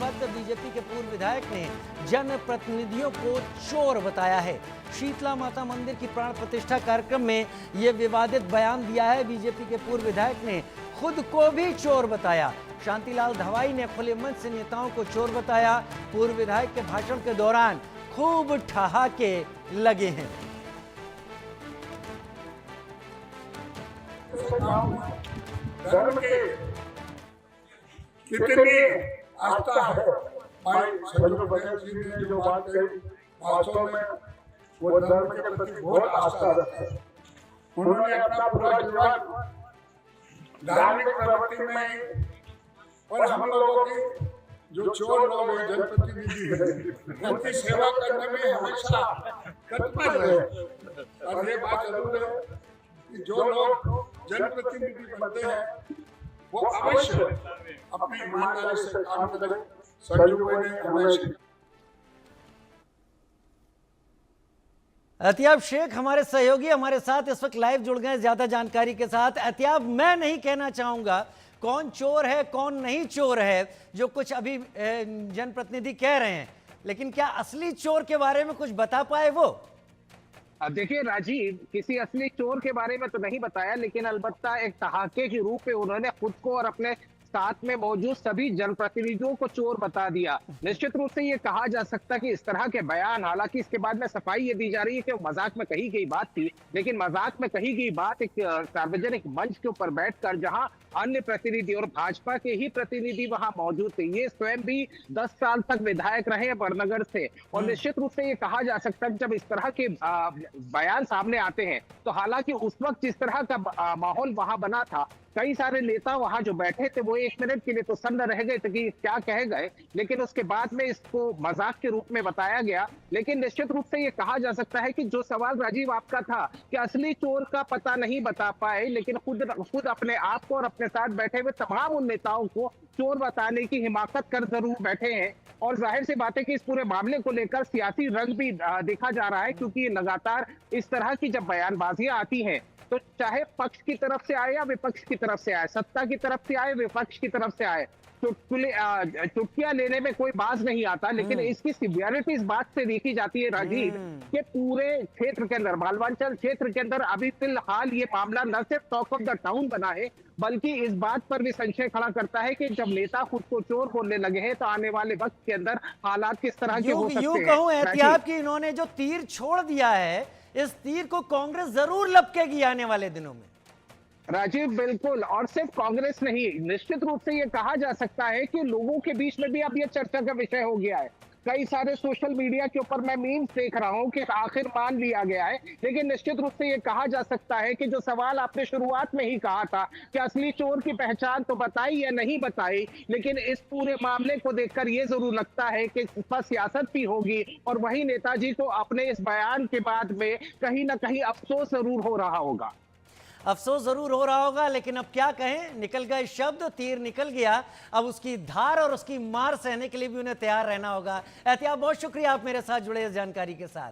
आरोपपत्र बीजेपी के पूर्व विधायक ने जनप्रतिनिधियों को चोर बताया है। शीतला माता मंदिर की प्राण प्रतिष्ठा कार्यक्रम में यह विवादित बयान दिया है। बीजेपी के पूर्व विधायक ने खुद को भी चोर बताया। शांतिलाल धवाई ने खुले मंच से नेताओं को चोर बताया। पूर्व विधायक के भाषण के दौरान खूब ठहाके लगे हैं। धर्म के कितनी आस्था है। भाई संजू बघेल जी ने जो बात कही, वास्तव में वो धर्म के प्रति बहुत आस्था रखते हैं। उन्होंने अपना पूरा जीवन धार्मिक प्रवृत्ति में, और हम लोगों की जो चोर लोग हैं, जनप्रतिनिधि है, उनकी सेवा करने में हमेशा तत्पर रहे। और ये बात जरूर है कि जो लोग जनप्रतिनिधि बनते हैं वो अवश्य अपनी ईमानदारी से काम करें। संजू भाई ने हमेशा। एहतियाब शेख हमारे सहयोगी हमारे साथ इस वक्त लाइव जुड़ गए ज्यादा जानकारी के साथ। एहतियाब, मैं नहीं कहना चाहूंगा कौन चोर है कौन नहीं चोर है, जो कुछ अभी जनप्रतिनिधि कह रहे हैं, लेकिन क्या असली चोर के बारे में कुछ बता पाए वो? देखिए राजीव, किसी असली चोर के बारे में तो नहीं बताया, लेकिन अलबत्ता एक ठहाके के रूप में उन्होंने खुद को और अपने साथ में मौजूद सभी जनप्रतिनिधियों को चोर बता दिया। निश्चित रूप से ये कहा जा सकता है कि इस तरह के बयान, हालांकि इसके बाद में सफाई ये दी जा रही है कि मजाक में कही गई बात थी, लेकिन मजाक में कही गई बात एक सार्वजनिक मंच के ऊपर बैठकर, जहां अन्य प्रतिनिधि और भाजपा के ही प्रतिनिधि वहां मौजूद थे। ये स्वयं भी 10 साल तक विधायक रहे हैं बड़नगर से, और निश्चित रूप से ये कहा जा सकता है जब इस तरह के बयान सामने आते हैं, तो हालांकि उस वक्त जिस तरह का माहौल वहां बना था, कई सारे नेता वहां जो बैठे थे वो 1 मिनट के लिए तो सन्न रह गए थे कि क्या कह गए, लेकिन उसके बाद में इसको मजाक के रूप में बताया गया। लेकिन निश्चित रूप से ये कहा जा सकता है कि जो सवाल राजीव आपका था कि असली चोर का पता नहीं बता पाए, लेकिन खुद अपने आप को और अपने साथ बैठे हुए तमाम उन नेताओं को चोर बताने की हिमाकत कर जरूर बैठे हैं। और जाहिर सी बात है कि इस पूरे मामले को लेकर सियासी रंग भी देखा जा रहा है, क्योंकि लगातार इस तरह की जब बयानबाजियां आती हैं, तो चाहे पक्ष की तरफ से आए या विपक्ष की तरफ से आए, सत्ता की तरफ से आए विपक्ष की तरफ से आए, चुटकियां लेने में कोई बाज नहीं आता। लेकिन इसकी सिवियरिटी इस बात से देखी जाती है राजीव कि पूरे क्षेत्र के अंदर, मालवांचल क्षेत्र के अंदर अभी फिलहाल ये मामला न सिर्फ टॉक ऑफ द टाउन बना है, बल्कि इस बात पर भी संशय खड़ा करता है कि जब नेता खुद को चोर बोलने लगे हैं, तो आने वाले वक्त के अंदर हालात किस तरह के हो सकते हैं। यूं कहूं एहतियाब कि इन्होंने जो तीर छोड़ दिया है, इस तीर को कांग्रेस जरूर लपकेगी आने वाले दिनों में। राजीव, बिल्कुल, और सिर्फ कांग्रेस नहीं, निश्चित रूप से ये कहा जा सकता है कि लोगों के बीच में भी अब ये चर्चा का विषय हो गया है। कई सारे सोशल मीडिया के ऊपर मैं मीम्स देख रहा हूं कि आखिर मान लिया गया है। लेकिन निश्चित रूप से ये कहा जा सकता है कि जो सवाल आपने शुरुआत में ही कहा था कि असली चोर की पहचान तो बताई या नहीं बताई, लेकिन इस पूरे मामले को देखकर ये जरूर लगता है कि इस पर सियासत भी होगी, और वही नेताजी को अपने इस बयान के बाद में कहीं ना कहीं अफसोस जरूर हो रहा होगा। अफसोस जरूर हो रहा होगा, लेकिन अब क्या कहें, निकल गए शब्द, तीर निकल गया। अब उसकी धार और उसकी मार सहने के लिए भी उन्हें तैयार रहना होगा। एहतियाब, बहुत शुक्रिया आप मेरे साथ जुड़े इस जानकारी के साथ।